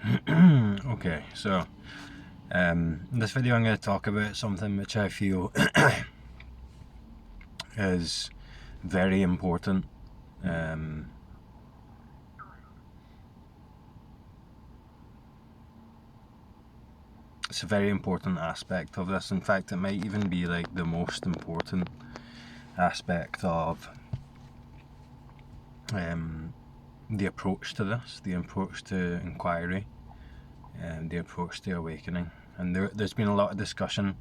Okay, so in this video I'm going to talk about something which I feel is very important. It's a very important aspect of this. In fact, it might even be like the most important aspect of the approach to this, the approach to inquiry, and the approach to awakening. And there's been a lot of discussion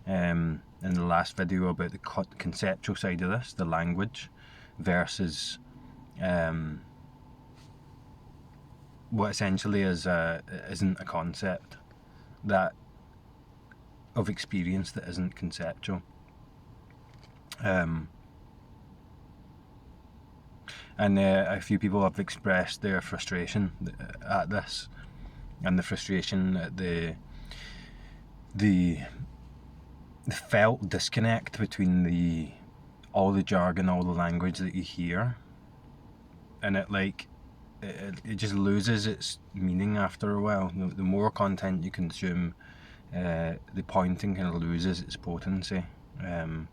in the last video about the conceptual side of this, the language, versus what essentially isn't a concept, that of experience that isn't conceptual. And a few people have expressed their frustration at this, and the frustration at the felt disconnect between all the jargon, all the language that you hear, and it just loses its meaning after a while. The more content you consume, the pointing kind of loses its potency, and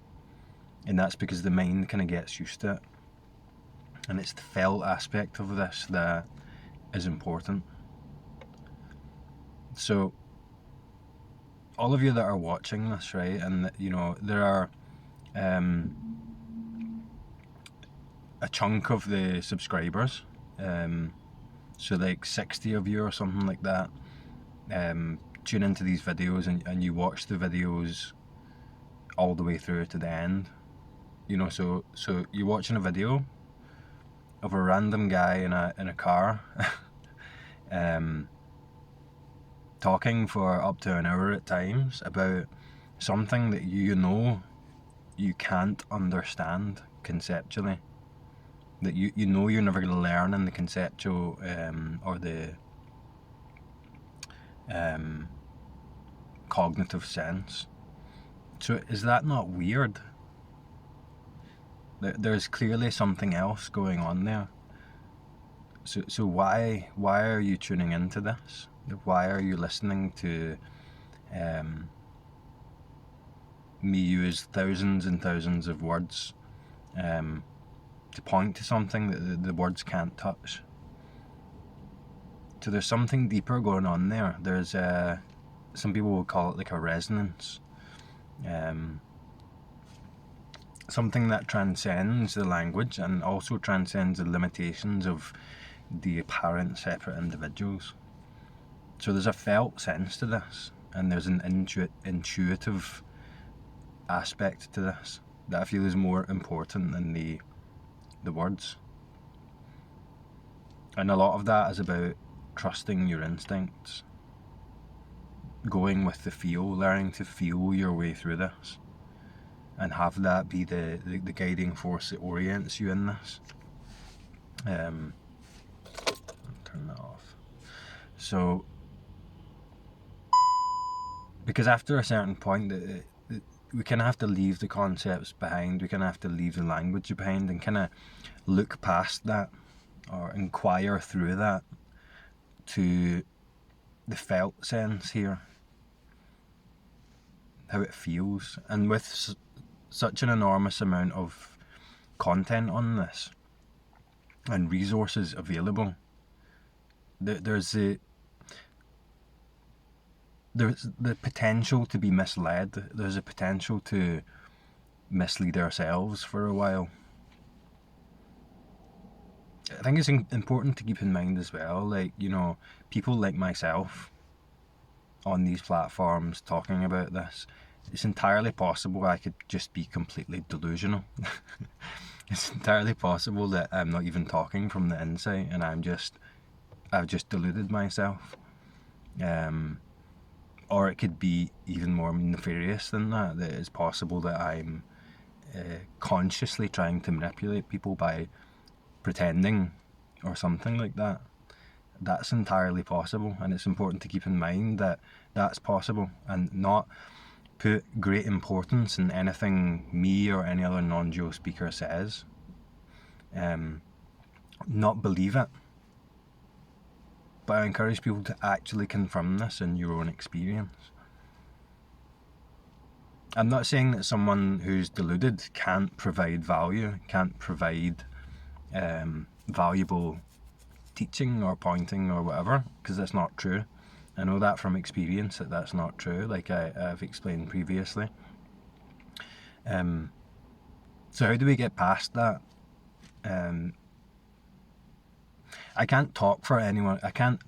that's because the mind kind of gets used to it. And it's the felt aspect of this that is important. So all of you that are watching this, right, and there are a chunk of the subscribers, so like 60 of you or something like that, tune into these videos and you watch the videos all the way through to the end. So you're watching a video of a random guy in a car talking for up to an hour at times about something that you can't understand conceptually, that you're never going to learn in the conceptual or the cognitive sense. So is that not weird? There's clearly something else going on there. So why are you tuning into this? Why are you listening to me use thousands and thousands of words to point to something that the words can't touch? So there's something deeper going on there. There's some people will call it like a resonance. Something that transcends the language and also transcends the limitations of the apparent separate individuals. So there's a felt sense to this, and there's an intuitive aspect to this that I feel is more important than the words. And a lot of that is about trusting your instincts, going with the feel, learning to feel your way through this, and have that be the guiding force that orients you in this. Turn that off. So, because after a certain point, we kind of have to leave the concepts behind, we kind of have to leave the language behind and kind of look past that or inquire through that to the felt sense here, how it feels. And with such an enormous amount of content on this and resources available, there's the potential to be misled. There's a potential to mislead ourselves for a while. I think it's important to keep in mind as well, like, people like myself on these platforms talking about this, it's entirely possible I could just be completely delusional. It's entirely possible that I'm not even talking from the inside and I've just deluded myself. Or it could be even more nefarious than that it's possible that I'm consciously trying to manipulate people by pretending or something like that. That's entirely possible, and it's important to keep in mind that that's possible and not put great importance in anything me or any other non-Geo speaker says. Not believe it, but I encourage people to actually confirm this in your own experience. I'm not saying that someone who's deluded can't provide value, can't provide valuable teaching or pointing or whatever, because that's not true. I know that from experience that that's not true, like I've explained previously. So how do we get past that? I can't talk for anyone. I can't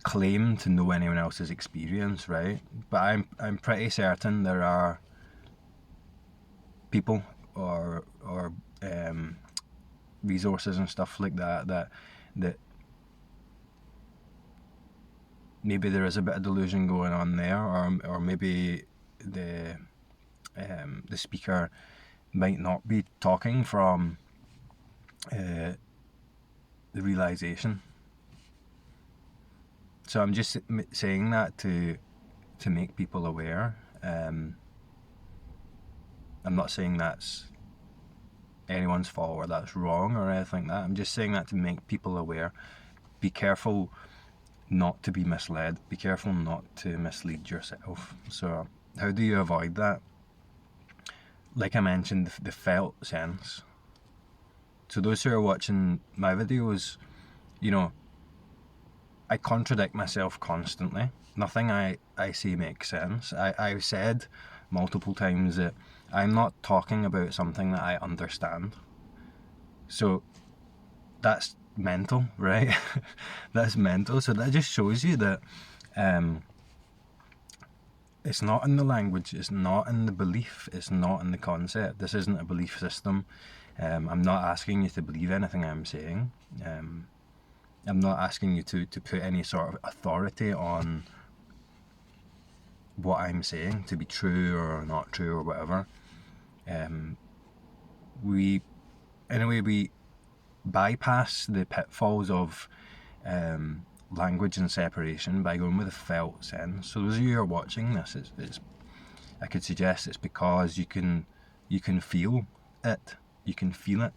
claim to know anyone else's experience, right? But I'm pretty certain there are people or resources and stuff like that maybe there is a bit of delusion going on there, or maybe the speaker might not be talking from the realization. So I'm just saying that to make people aware. I'm not saying that's anyone's fault or that's wrong or anything like that. I'm just saying that to make people aware. Be careful not to be misled. Be careful not to mislead yourself. So how do you avoid that? Like I mentioned, the felt sense. So those who are watching my videos, you know, I contradict myself constantly. Nothing I say makes sense. I've said multiple times that I'm not talking about something that I understand. So that's mental, right? That's mental. So that just shows you that it's not in the language, it's not in the belief, it's not in the concept. This isn't a belief system. I'm not asking you to believe anything I'm saying. I'm not asking you to put any sort of authority on what I'm saying to be true or not true or whatever. We bypass the pitfalls of language and separation by going with a felt sense. So those of you who are watching this, it's I could suggest it's because you can feel it. You can feel it.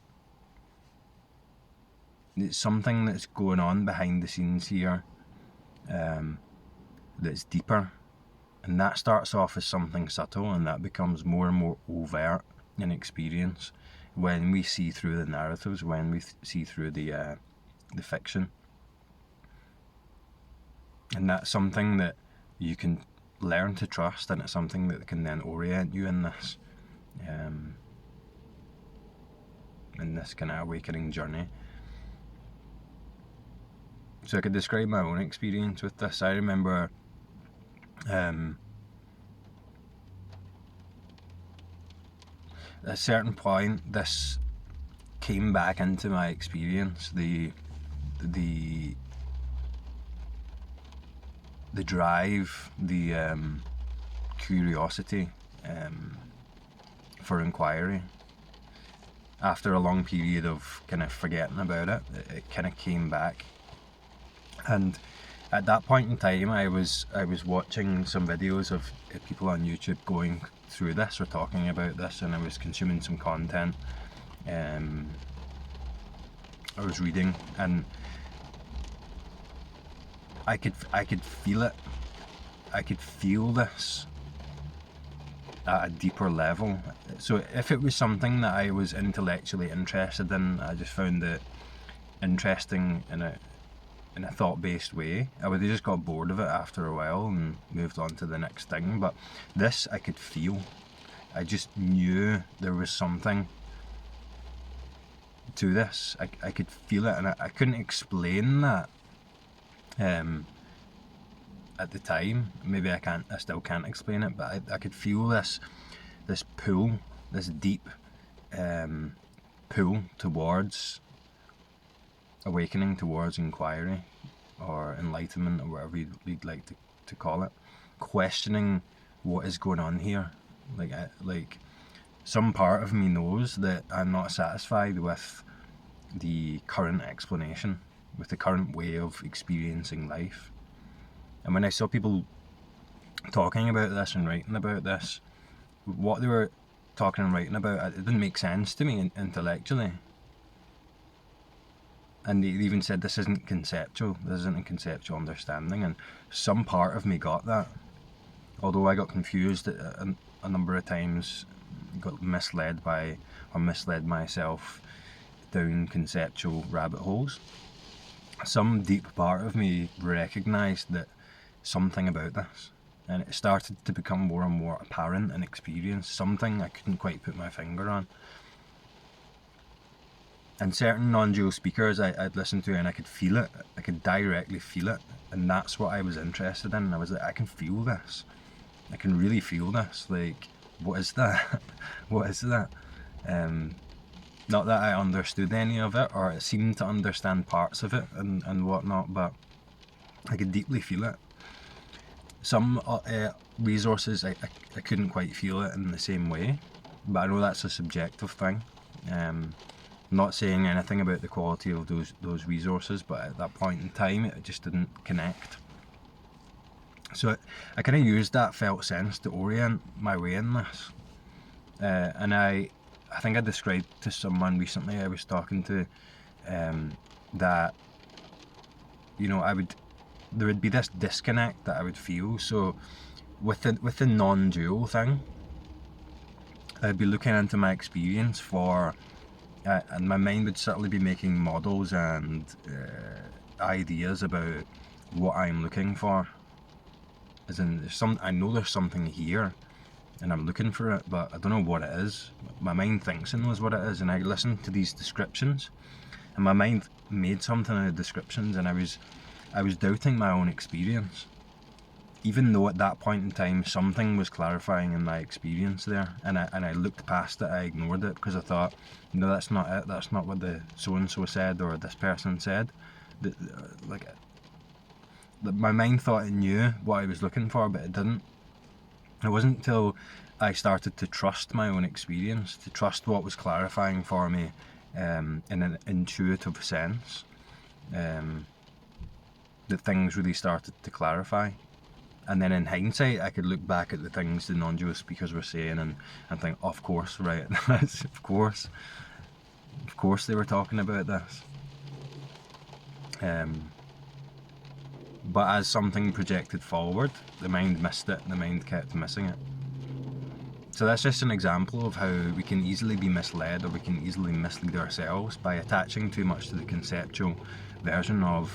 It's something that's going on behind the scenes here, that's deeper, and that starts off as something subtle, and that becomes more and more overt in experience when we see through the narratives, when we see through the fiction. And that's something that you can learn to trust, and it's something that can then orient you in this kind of awakening journey. So I could describe my own experience with this. I remember at a certain point this came back into my experience, the drive, the curiosity for inquiry. After a long period of kind of forgetting about it, it kind of came back. And at that point in time, I was watching some videos of people on YouTube going through this or talking about this, and I was consuming some content. I was reading, and I could feel it. I could feel this at a deeper level. So if it was something that I was intellectually interested in, I just found it interesting in a thought-based way, I would have just got bored of it after a while and moved on to the next thing. But this I could feel. I just knew there was something to this. I could feel it, and I couldn't explain that at the time. Maybe I still can't explain it, but I could feel this pull, this deep pull towards awakening, towards inquiry or enlightenment, or whatever you'd like to call it. Questioning what is going on here. Like some part of me knows that I'm not satisfied with the current explanation, with the current way of experiencing life. And when I saw people talking about this and writing about this, what they were talking and writing about, it didn't make sense to me intellectually. And they even said this isn't conceptual, this isn't a conceptual understanding, and some part of me got that. Although I got confused a number of times, got misled myself down conceptual rabbit holes, some deep part of me recognised that something about this, and it started to become more and more apparent and experience, something I couldn't quite put my finger on. And certain non-dual speakers I'd listen to, and I could feel it, I could directly feel it, and that's what I was interested in. I was like, I can feel this, I can really feel this, like, what is that? What is that? Not that I understood any of it, or it seemed to understand parts of it and whatnot, but I could deeply feel it. Some resources I couldn't quite feel it in the same way, but I know that's a subjective thing. Not saying anything about the quality of those resources, but at that point in time it just didn't connect. So I kind of used that felt sense to orient my way in this, and I think I described to someone recently I was talking to, that, you know, there would be this disconnect that I would feel. So with the non-dual thing, I'd be looking into my experience for, and my mind would certainly be making models and ideas about what I'm looking for. As in, I know there's something here, and I'm looking for it, but I don't know what it is. My mind thinks it knows what it is, and I listen to these descriptions, and my mind made something out of descriptions, and I was doubting my own experience, even though at that point in time something was clarifying in my experience there, and I looked past it, I ignored it, because I thought, no, that's not it, that's not what the so-and-so said, or this person said. My mind thought it knew what I was looking for, but it didn't. It wasn't until I started to trust my own experience, to trust what was clarifying for me in an intuitive sense, that things really started to clarify. And then in hindsight, I could look back at the things the non-dual speakers were saying and think, of course, right, of course they were talking about this. But as something projected forward, the mind missed it, the mind kept missing it. So that's just an example of how we can easily be misled, or we can easily mislead ourselves by attaching too much to the conceptual version of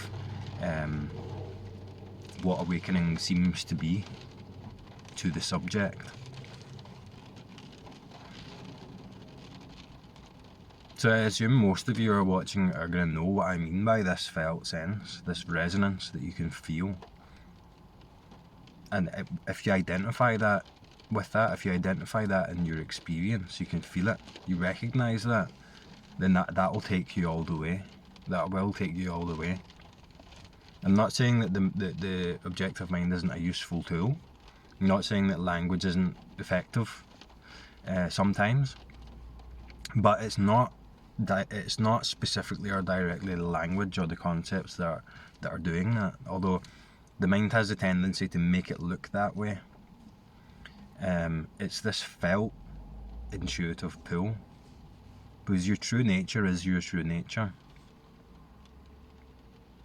what awakening seems to be to the subject. So I assume most of you are watching are going to know what I mean by this felt sense, this resonance that you can feel. And if you identify that with that, if you identify that in your experience, you can feel it, you recognise that, then that will take you all the way. That will take you all the way. I'm not saying that the objective mind isn't a useful tool. I'm not saying that language isn't effective sometimes, but it's not specifically or directly the language or the concepts that are doing that, although the mind has a tendency to make it look that way. It's this felt intuitive pull, because your true nature is your true nature.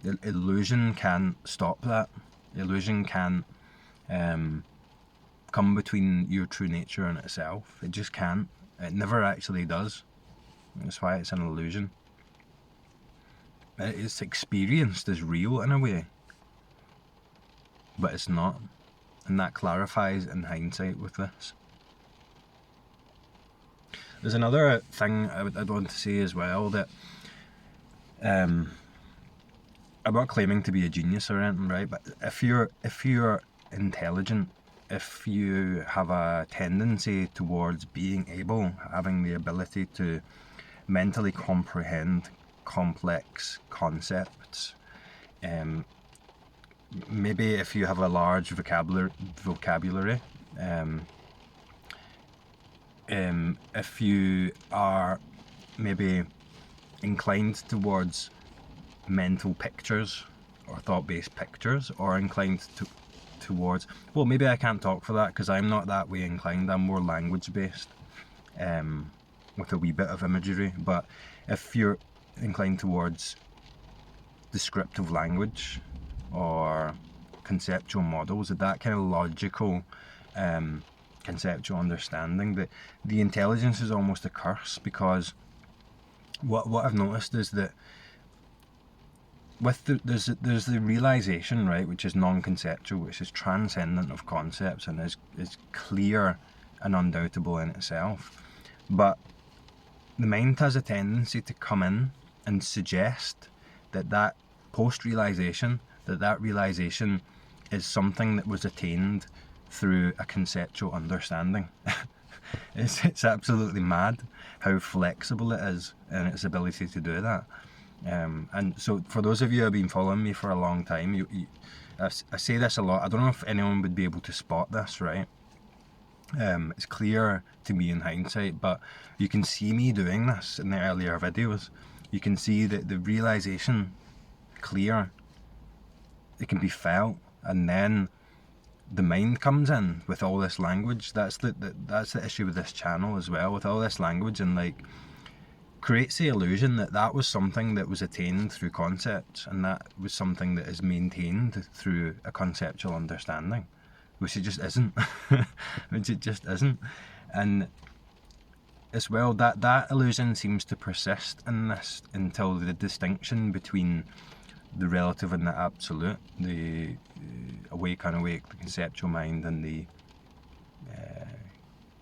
The illusion can't stop that. Illusion can't come between your true nature and itself. It just can't. It never actually does. That's why it's an illusion. It's experienced as real in a way, but it's not. And that clarifies in hindsight with this. There's another thing I'd want to say as well, that I'm not claiming to be a genius or anything, right? But if you're intelligent, if you have a tendency towards having the ability to mentally comprehend complex concepts, maybe if you have a large vocabulary, if you are maybe inclined towards mental pictures or thought-based pictures, or inclined towards, well, maybe I can't talk for that because I'm not that way inclined. I'm more language-based, with a wee bit of imagery. But if you're inclined towards descriptive language or conceptual models, that kind of logical conceptual understanding, that the intelligence is almost a curse, because what I've noticed is that with there's the realization, right, which is non-conceptual, which is transcendent of concepts and is clear and undoubtable in itself. But the mind has a tendency to come in and suggest that post-realization, that realization is something that was attained through a conceptual understanding. It's absolutely mad how flexible it is in its ability to do that. And so for those of you who have been following me for a long time, I say this a lot. I don't know if anyone would be able to spot this, right? It's clear to me in hindsight, but you can see me doing this in the earlier videos. You can see that the realization clear, it can be felt, and then the mind comes in with all this language. That's the issue with this channel as well, with all this language, and like creates the illusion that was something that was attained through concepts, and that was something that is maintained through a conceptual understanding, which it just isn't. Which it just isn't. And as well, that illusion seems to persist in this until the distinction between the relative and the absolute, the awake, unawake, the conceptual mind, and the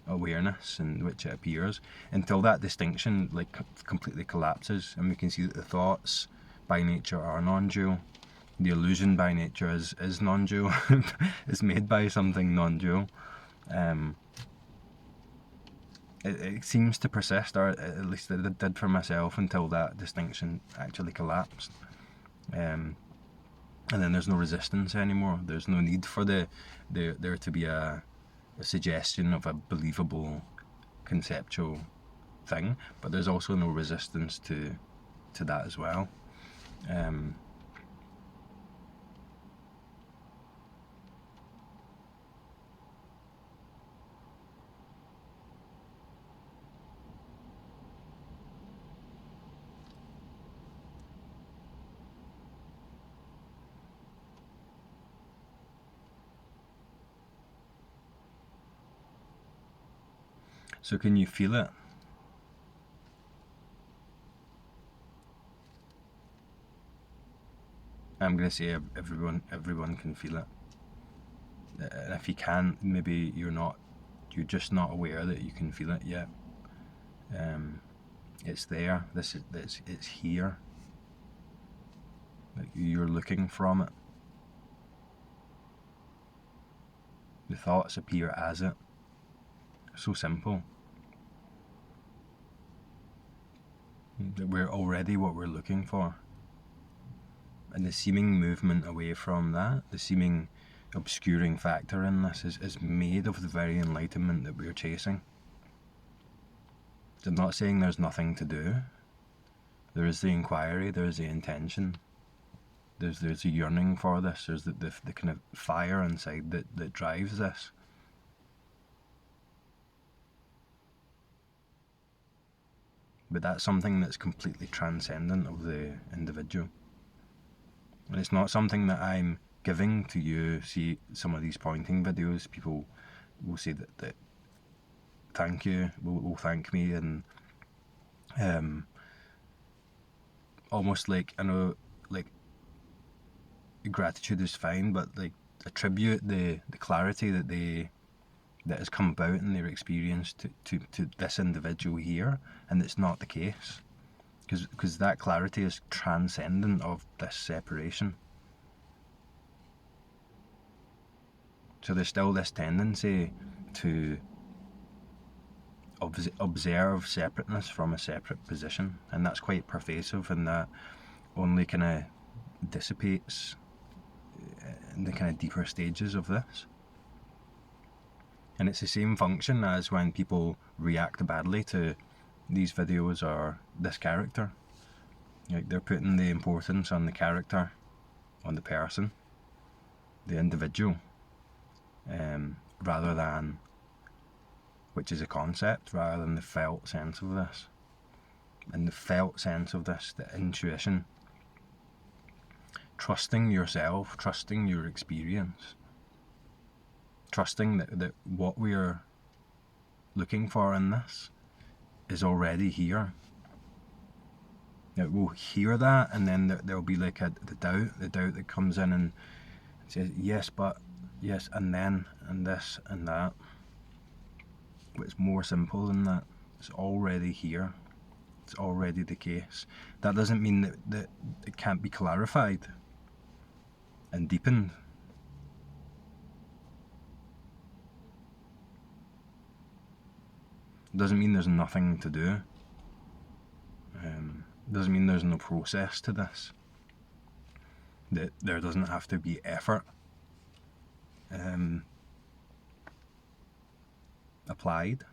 awareness in which it appears, until that distinction like completely collapses, and we can see that the thoughts by nature are non-dual, the illusion by nature is non-dual, is made by something non-dual. It seems to persist, or at least it did for myself, until that distinction actually collapsed. And then there's no resistance anymore. There's no need for there to be a suggestion of a believable conceptual thing, but there's also no resistance to that as well. So can you feel it? I'm going to say everyone can feel it. And if you can't, maybe you're just not aware that you can feel it yet. It's there. It's here. Like you're looking from it. The thoughts appear as it. So simple. That we're already what we're looking for. And the seeming movement away from that, the seeming obscuring factor in this is made of the very enlightenment that we're chasing. I'm not saying there's nothing to do. There is the inquiry, there is the intention. There's a yearning for this. There's the kind of fire inside that drives this. But that's something that's completely transcendent of the individual. And it's not something that I'm giving to you. See, some of these pointing videos, people will say that thank you, will thank me, and almost like, I know, like, gratitude is fine, but like attribute the clarity that has come about in their experience to this individual here, and it's not the case, because that clarity is transcendent of this separation. So there's still this tendency to observe separateness from a separate position, and that's quite pervasive, and that only kind of dissipates in the kind of deeper stages of this. And it's the same function as when people react badly to these videos or this character. Like, they're putting the importance on the character, on the person, the individual, rather than, which is a concept, rather than the felt sense of this. And the felt sense of this, the intuition, trusting yourself, trusting your experience, trusting that what we are looking for in this is already here. We'll hear that, and then there'll be like the doubt that comes in and says, yes, but, yes, and then, and this, and that. But it's more simple than that. It's already here. It's already the case. That doesn't mean that it can't be clarified and deepened. It doesn't mean there's nothing to do. Doesn't mean there's no process to this. That there doesn't have to be effort applied.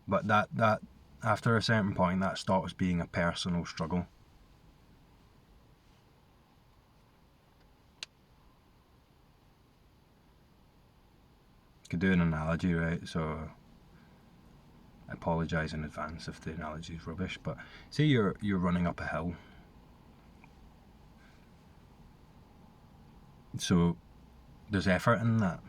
But that after a certain point, that stops being a personal struggle. Could do an analogy, right? So I apologise in advance if the analogy is rubbish, but say you're running up a hill. So there's effort in that.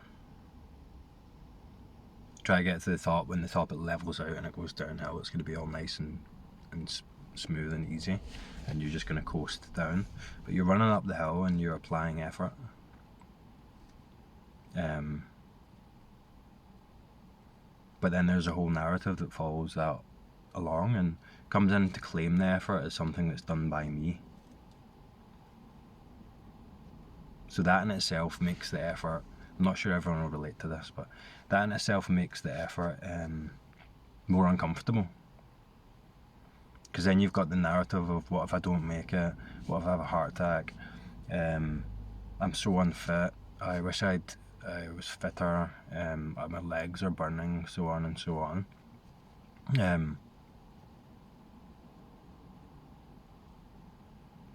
Try to get to the top. When the top it levels out and it goes downhill, it's going to be all nice and smooth and easy, and you're just going to coast down. But you're running up the hill and you're applying effort. But then there's a whole narrative that follows that along and comes in to claim the effort as something that's done by me. So that in itself makes the effort, I'm not sure everyone will relate to this, but that in itself makes the effort more uncomfortable. Because then you've got the narrative of, what if I don't make it? What if I have a heart attack? I'm so unfit. I wish I was fitter. My legs are burning, so on and so on.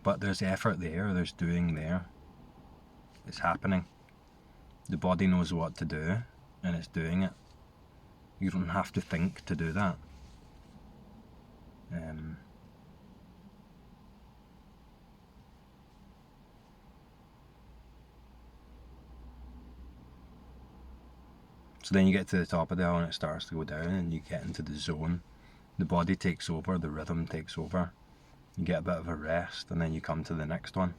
But there's effort there, there's doing there. It's happening. The body knows what to do, and it's doing it. You don't have to think to do that. So then you get to the top of the hill and it starts to go down, and you get into the zone. The body takes over, the rhythm takes over. You get a bit of a rest, and then you come to the next one.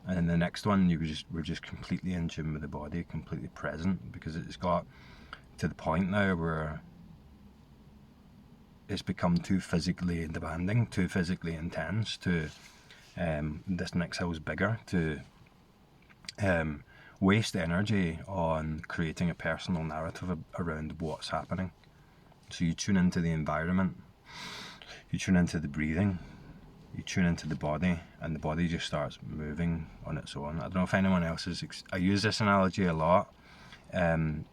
And in the next one, we're just completely in tune with the body, completely present, because it's got to the point now where it's become too physically demanding, too physically intense to, this next hill's bigger, to waste energy on creating a personal narrative around what's happening. So you tune into the environment, you tune into the breathing, you tune into the body, and the body just starts moving on its own. I don't know if anyone else I use this analogy a lot, about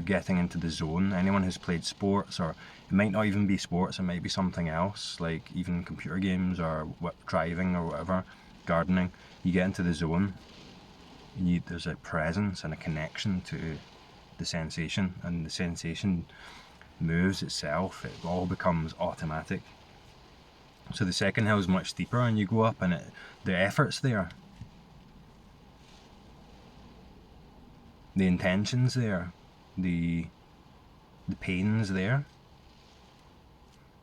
getting into the zone. Anyone who's played sports, or it might not even be sports, it might be something else, like even computer games or driving or whatever, gardening, you get into the zone. There's a presence and a connection to the sensation, and the sensation moves itself. It all becomes automatic. So the second hill is much steeper, and you go up, and the effort's there, the intention's there, the pain's there,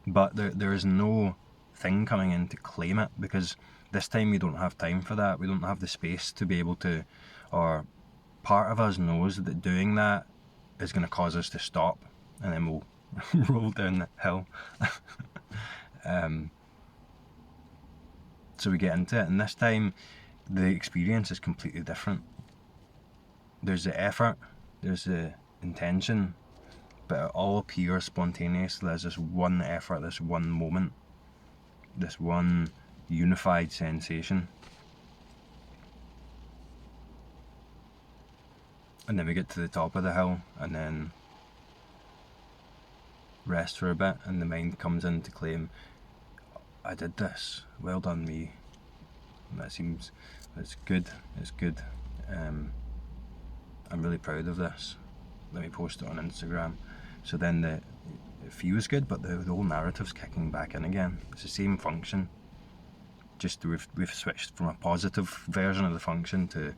but there is no thing coming in to claim it, because this time we don't have time for that. We don't have the space to be able to, or part of us knows that doing that is going to cause us to stop, and then we'll roll down the hill. So we get into it, and this time the experience is completely different. There's the effort, there's the intention, but it all appears spontaneously as this one effort, this one moment, this one unified sensation. And then we get to the top of the hill, and then rest for a bit, and the mind comes in to claim, I did this, well done me. And it's good. I'm really proud of this. Let me post it on Instagram. So then it feels good, but the whole narrative's kicking back in again. It's the same function, just we've switched from a positive version of the function to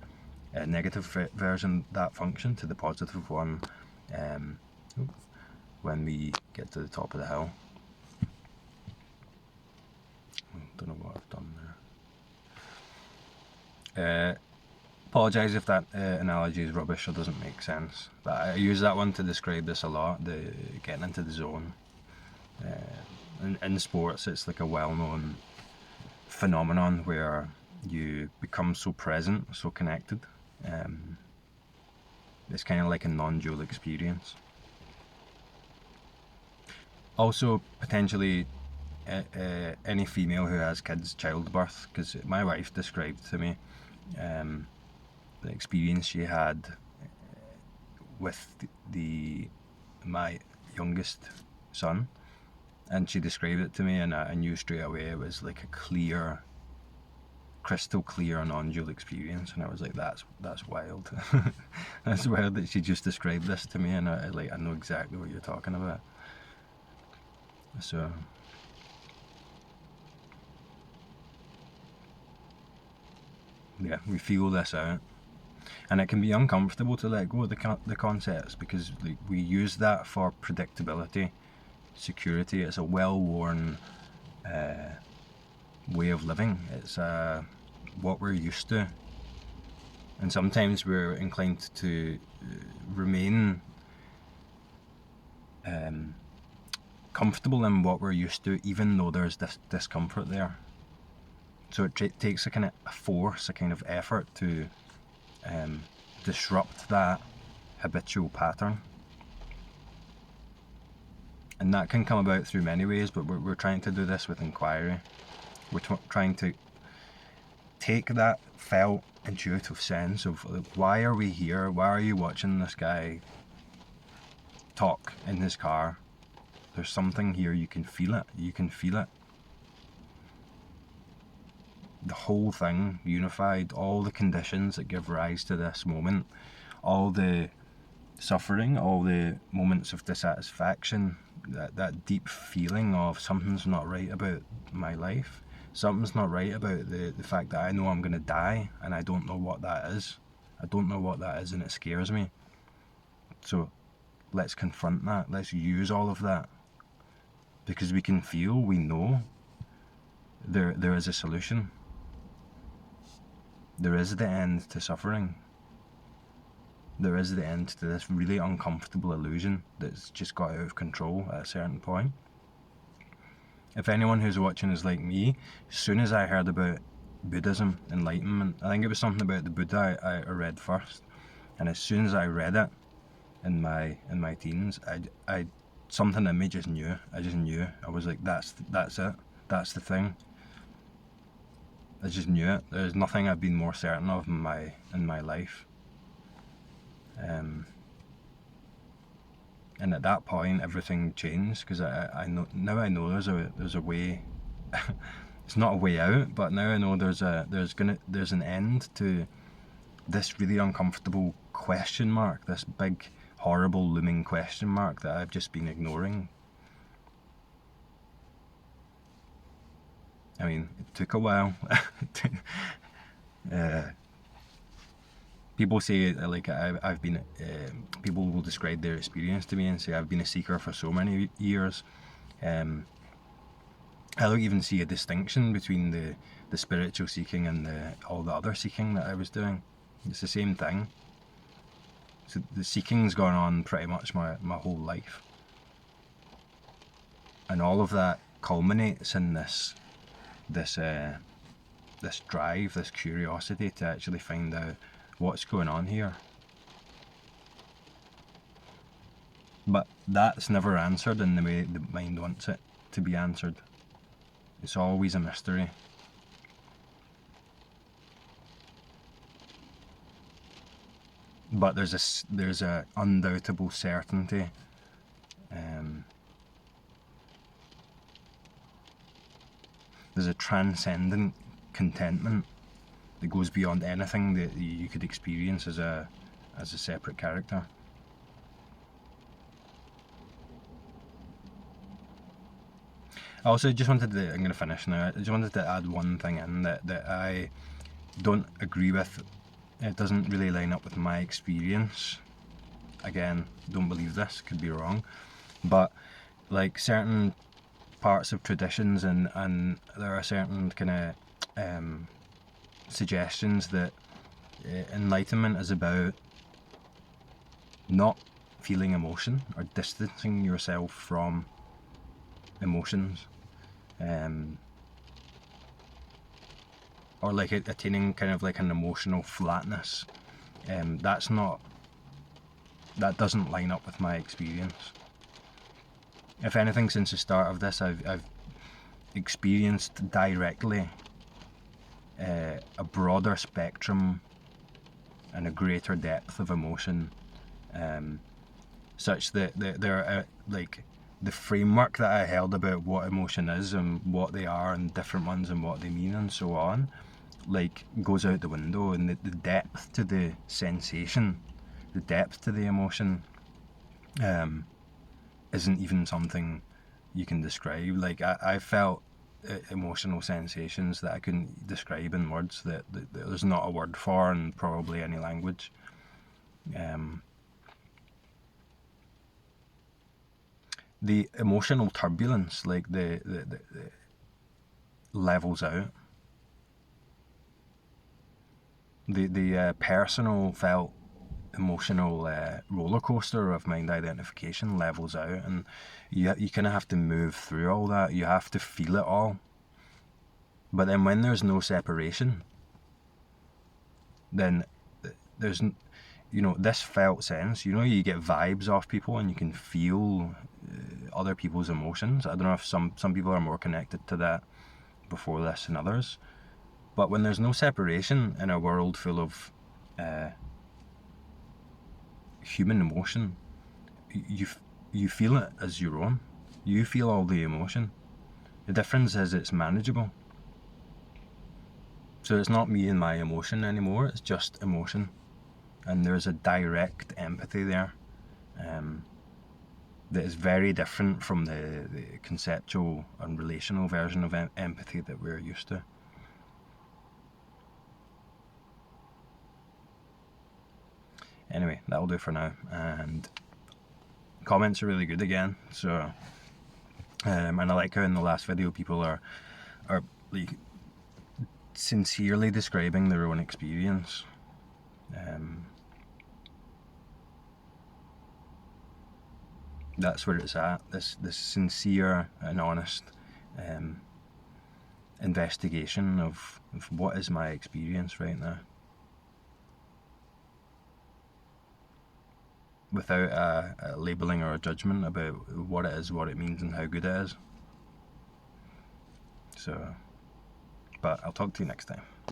a negative version of that function to the positive one when we get to the top of the hill. Don't know what I've done there. Apologise if that analogy is rubbish or doesn't make sense, but I use that one to describe this a lot, the getting into the zone. In sports, it's like a well-known phenomenon where you become so present, so connected. It's kind of like a non-dual experience. Also, potentially any female who has kids, childbirth, because my wife described to me the experience she had with my youngest son, and she described it to me, and I knew straight away it was like a clear, crystal clear non-dual experience, and I was like, that's wild. That's wild that she just described this to me, and I know exactly what you're talking about. So yeah, we feel this out, and it can be uncomfortable to let go of the concepts, because like, we use that for predictability, security. It's a well-worn way of living. It's what we're used to, and sometimes we're inclined to remain comfortable in what we're used to, even though there's this discomfort there. So it takes a kind of force, a kind of effort to disrupt that habitual pattern. And that can come about through many ways, but we're trying to do this with inquiry. We're trying to take that felt intuitive sense of why are we here? Why are you watching this guy talk in his car? There's something here, you can feel it. You can feel it. The whole thing unified, all the conditions that give rise to this moment, all the suffering, all the moments of dissatisfaction, that deep feeling of something's not right about my life, something's not right about the fact that I know I'm going to die, and I don't know what that is. I don't know what that is, and it scares me. So let's confront that. Let's use all of that, because we can feel, we know there is a solution. There is the end to suffering. There is the end to this really uncomfortable illusion that's just got out of control at a certain point. If anyone who's watching is like me, as soon as I heard about Buddhism, enlightenment, I think it was something about the Buddha I read first, and as soon as I read it in my teens, I something in me just knew. I just knew. I was like, that's it. That's the thing. I just knew it. There's nothing I've been more certain of in my life. And at that point, everything changed, because I know now. I know there's a way. It's not a way out, but now I know there's an end to this really uncomfortable question mark, this big, horrible, looming question mark that I've just been ignoring. I mean, it took a while. People say, like, I've been, people will describe their experience to me and say I've been a seeker for so many years. I don't even see a distinction between the spiritual seeking and all the other seeking that I was doing. It's the same thing. So the seeking's gone on pretty much my whole life. And all of that culminates in this drive, this curiosity to actually find out what's going on here. But that's never answered in the way the mind wants it to be answered. It's always a mystery. But there's a undoubtable certainty. There's a transcendent contentment that goes beyond anything that you could experience as a separate character. I also just wanted to, I'm going to finish now, I just wanted to add one thing in that I don't agree with. It doesn't really line up with my experience. Again, don't believe this, could be wrong. But like certain parts of traditions and there are certain kind of suggestions that enlightenment is about not feeling emotion or distancing yourself from emotions, or like attaining kind of like an emotional flatness. That doesn't line up with my experience. If anything, since the start of this, I've experienced directly a broader spectrum and a greater depth of emotion, such that there are like the framework that I held about what emotion is and what they are and different ones and what they mean and so on, like goes out the window, and the depth to the sensation, the depth to the emotion, isn't even something you can describe. Like I felt emotional sensations that I couldn't describe in words, that there's not a word for in probably any language. The emotional turbulence, like the levels out. The personal felt emotional roller coaster of mind identification levels out, and you kind of have to move through all that. You have to feel it all. But then when there's no separation, then there's, this felt sense. You get vibes off people and you can feel other people's emotions. I don't know if some people are more connected to that before this than others. But when there's no separation in a world full of human emotion, you feel it as your own. You feel all the emotion. The difference is it's manageable. So it's not me and my emotion anymore, it's just emotion. And there's a direct empathy there that is very different from the conceptual and relational version of empathy that we're used to. Anyway, that'll do for now. And comments are really good again. So, and I like how in the last video people are like sincerely describing their own experience. That's where it's at. This sincere and honest investigation of what is my experience right now, without a labeling or a judgment about what it is, what it means, and how good it is. So, but I'll talk to you next time.